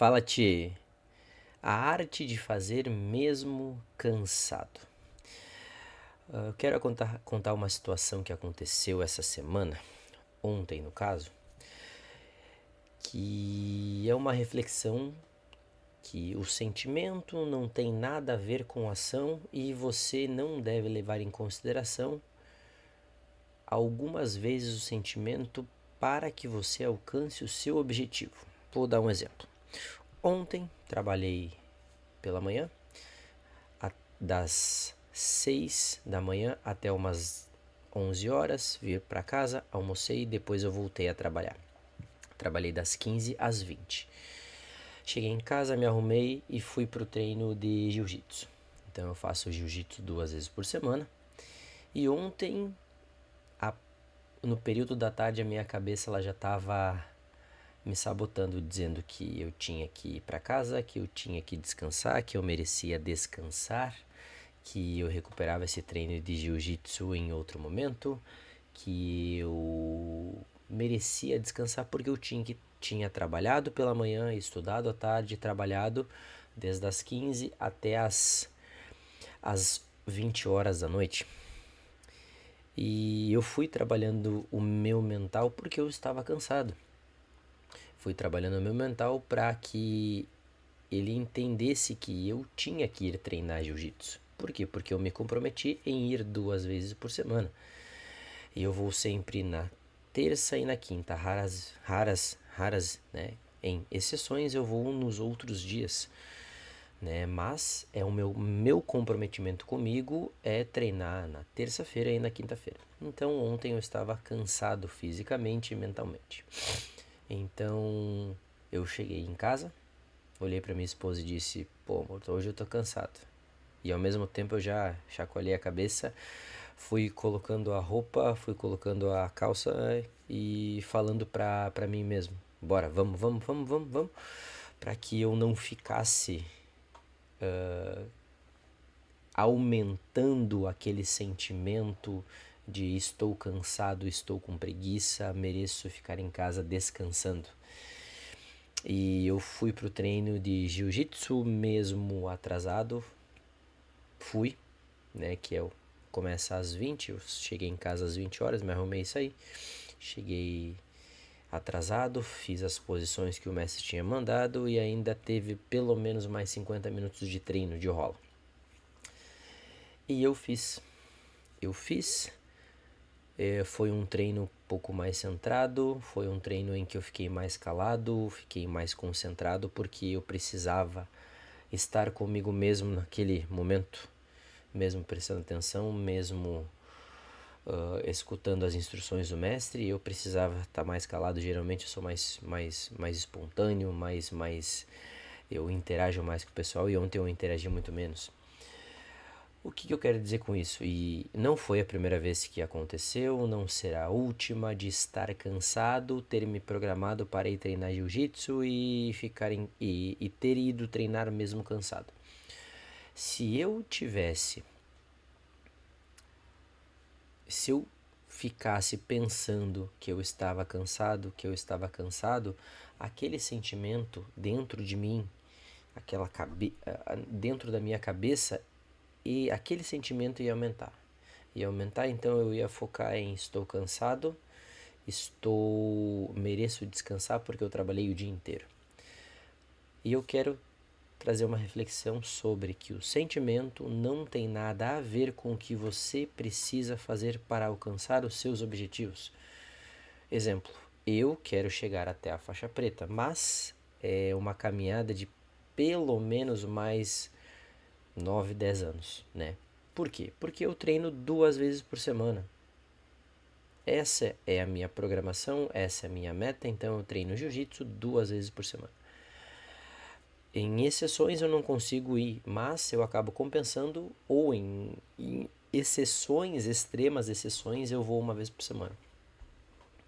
Fala-te, a arte de fazer mesmo cansado. Eu quero contar uma situação que aconteceu essa semana, ontem no caso, que é uma reflexão que o sentimento não tem nada a ver com a ação e você não deve levar em consideração algumas vezes o sentimento para que você alcance o seu objetivo. Vou dar um exemplo. Ontem trabalhei pela manhã, das 6 da manhã até umas 11 horas, vir para casa, almocei e depois eu voltei a trabalhar. Trabalhei das 15 às 20. Cheguei em casa, me arrumei e fui pro treino de jiu-jitsu. Então eu faço jiu-jitsu 2 vezes por semana. E ontem, no período da tarde, a minha cabeça ela já estava me sabotando, dizendo que eu tinha que ir para casa, que eu tinha que descansar, que eu merecia descansar, que eu recuperava esse treino de jiu-jitsu em outro momento, que eu merecia descansar porque eu tinha trabalhado pela manhã, estudado à tarde, trabalhado desde as 15 até as 20 horas da noite. E eu fui trabalhando o meu mental porque eu estava cansado. Fui trabalhando o meu mental para que ele entendesse que eu tinha que ir treinar jiu-jitsu. Por quê? Porque eu me comprometi em ir 2 vezes por semana. E eu vou sempre na terça e na quinta, raras, né? Em exceções eu vou nos outros dias, né? Mas é o meu comprometimento comigo é treinar na terça-feira e na quinta-feira. Então ontem eu estava cansado fisicamente e mentalmente. Então eu cheguei em casa, olhei para minha esposa e disse: "Pô, amor, hoje eu tô cansado". E ao mesmo tempo eu já chacoalhei a cabeça, fui colocando a roupa, fui colocando a calça e falando pra mim mesmo: "Bora, vamos", para que eu não ficasse aumentando aquele sentimento de estou cansado, estou com preguiça, mereço ficar em casa descansando. E eu fui pro treino de jiu-jitsu mesmo atrasado, fui, né, começa às 20, eu cheguei em casa às 20 horas, me arrumei isso aí. Cheguei atrasado, fiz as posições que o mestre tinha mandado e ainda teve pelo menos mais 50 minutos de treino de rola. E eu fiz, foi um treino um pouco mais centrado, foi um treino em que eu fiquei mais calado, fiquei mais concentrado porque eu precisava estar comigo mesmo naquele momento, mesmo prestando atenção, mesmo escutando as instruções do mestre. Eu precisava estar mais calado. Geralmente eu sou mais espontâneo, eu interajo mais com o pessoal e ontem eu interagi muito menos. O que eu quero dizer com isso? E não foi a primeira vez que aconteceu, não será a última de estar cansado, ter me programado para ir treinar jiu-jitsu e ter ido treinar mesmo cansado. Se eu tivesse, se eu ficasse pensando que eu estava cansado, aquele sentimento dentro de mim, dentro da minha cabeça, e aquele sentimento ia aumentar. Ia aumentar, então eu ia focar em estou cansado, mereço descansar porque eu trabalhei o dia inteiro. E eu quero trazer uma reflexão sobre que o sentimento não tem nada a ver com o que você precisa fazer para alcançar os seus objetivos. Exemplo, eu quero chegar até a faixa preta, mas é uma caminhada de pelo menos mais 9, 10 anos, né? Por quê? Porque eu treino 2 vezes por semana. Essa é a minha programação, essa é a minha meta, então eu treino jiu-jitsu 2 vezes por semana. Em exceções eu não consigo ir, mas eu acabo compensando, ou em exceções, extremas exceções, eu vou 1 vez por semana,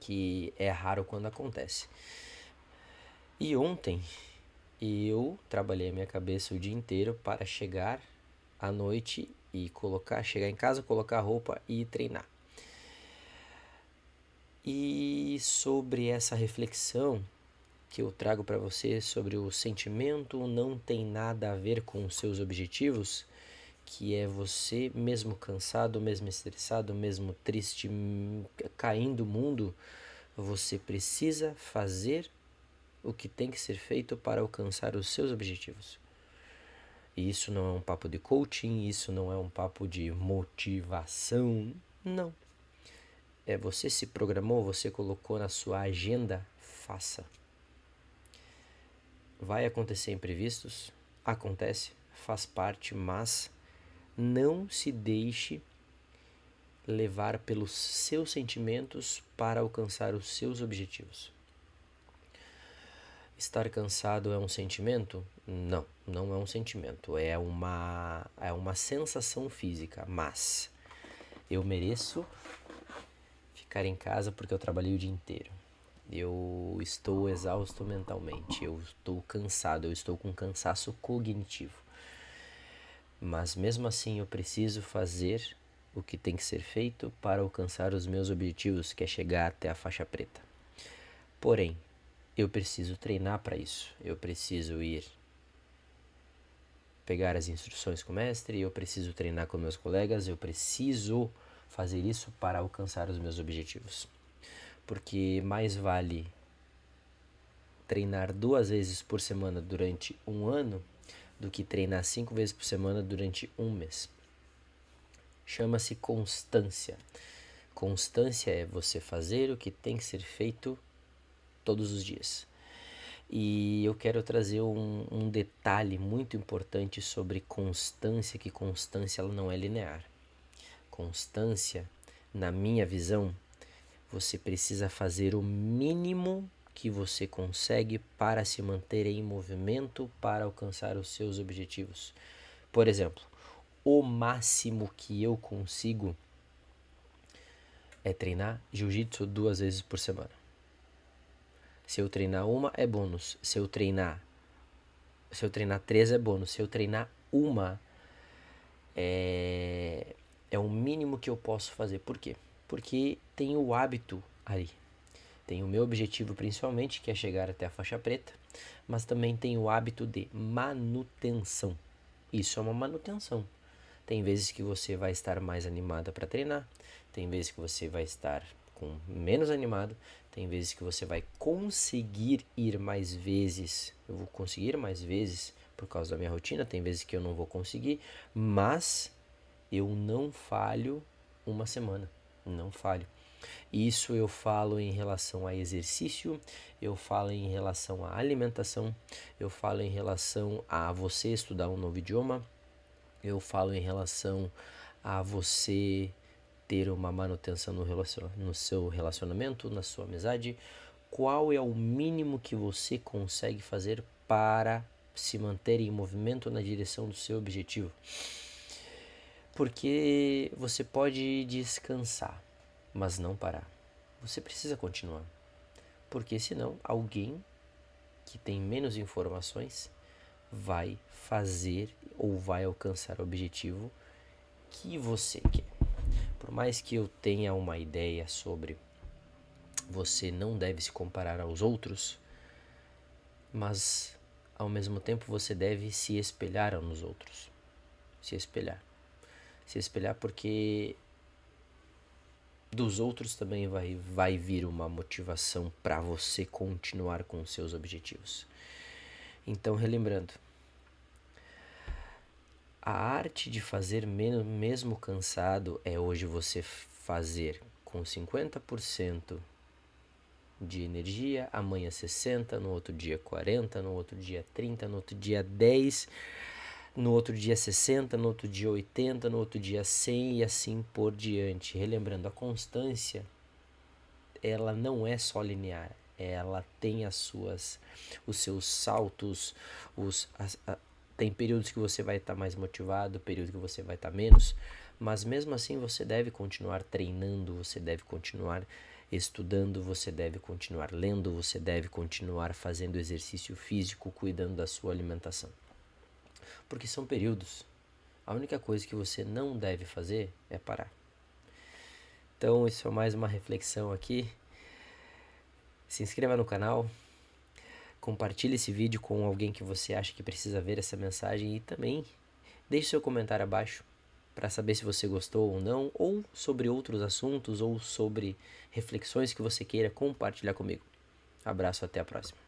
que é raro quando acontece. E ontem eu trabalhei a minha cabeça o dia inteiro para chegar à noite e chegar em casa, colocar a roupa e treinar. E sobre essa reflexão, que eu trago para você sobre o sentimento não tem nada a ver com os seus objetivos, que é você mesmo cansado, mesmo estressado, mesmo triste, caindo o mundo, você precisa fazer o que tem que ser feito para alcançar os seus objetivos. E isso não é um papo de coaching, isso não é um papo de motivação, não. É você se programou, você colocou na sua agenda, faça. Vai acontecer imprevistos? Acontece, faz parte, mas não se deixe levar pelos seus sentimentos para alcançar os seus objetivos. Estar cansado é um sentimento? Não, não é um sentimento, é uma sensação física, mas eu mereço ficar em casa porque eu trabalhei o dia inteiro. Eu estou exausto mentalmente, eu estou cansado, eu estou com cansaço cognitivo. Mas mesmo assim eu preciso fazer o que tem que ser feito para alcançar os meus objetivos, que é chegar até a faixa preta. Porém, eu preciso treinar para isso. Eu preciso ir pegar as instruções com o mestre, eu preciso treinar com meus colegas, eu preciso fazer isso para alcançar os meus objetivos. Porque mais vale treinar 2 vezes por semana durante um ano do que treinar 5 vezes por semana durante um mês. Chama-se constância. Constância é você fazer o que tem que ser feito todos os dias. E eu quero trazer um detalhe muito importante sobre constância, que constância ela não é linear. Constância, na minha visão, você precisa fazer o mínimo que você consegue para se manter em movimento para alcançar os seus objetivos. Por exemplo, o máximo que eu consigo é treinar jiu-jitsu 2 vezes por semana. Se eu treinar uma, é bônus. Se eu treinar 3, é bônus. Se eu treinar uma, é o mínimo que eu posso fazer. Por quê? Porque tem o hábito ali. Tem o meu objetivo principalmente, que é chegar até a faixa preta, mas também tem o hábito de manutenção. Isso é uma manutenção. Tem vezes que você vai estar mais animada para treinar, tem vezes que você vai estar com menos animado, tem vezes que você vai conseguir ir mais vezes. Eu vou conseguir mais vezes por causa da minha rotina, tem vezes que eu não vou conseguir, mas eu não falho uma semana, não falho. Isso eu falo em relação a exercício, eu falo em relação à alimentação, eu falo em relação a você estudar um novo idioma, eu falo em relação a você ter uma manutenção no seu relacionamento, na sua amizade. Qual é o mínimo que você consegue fazer para se manter em movimento na direção do seu objetivo? Porque você pode descansar, mas não parar. Você precisa continuar. Porque senão alguém que tem menos informações vai fazer ou vai alcançar o objetivo que você quer. Por mais que eu tenha uma ideia sobre você não deve se comparar aos outros, mas ao mesmo tempo você deve se espelhar nos outros. Se espelhar. Se espelhar porque dos outros também vai vir uma motivação para você continuar com os seus objetivos. Então, relembrando, a arte de fazer mesmo cansado é hoje você fazer com 50% de energia, amanhã 60%, no outro dia 40%, no outro dia 30%, no outro dia 10%, no outro dia 60%, no outro dia 80%, no outro dia 100% e assim por diante. Relembrando, a constância, ela não é só linear, ela tem os seus saltos, tem períodos que você vai estar mais motivado, períodos que você vai estar menos, mas mesmo assim você deve continuar treinando, você deve continuar estudando, você deve continuar lendo, você deve continuar fazendo exercício físico, cuidando da sua alimentação. Porque são períodos. A única coisa que você não deve fazer é parar. Então, isso é mais uma reflexão aqui. Se inscreva no canal, Compartilhe esse vídeo com alguém que você acha que precisa ver essa mensagem e também deixe seu comentário abaixo para saber se você gostou ou não, ou sobre outros assuntos, ou sobre reflexões que você queira compartilhar comigo. Abraço, até a próxima.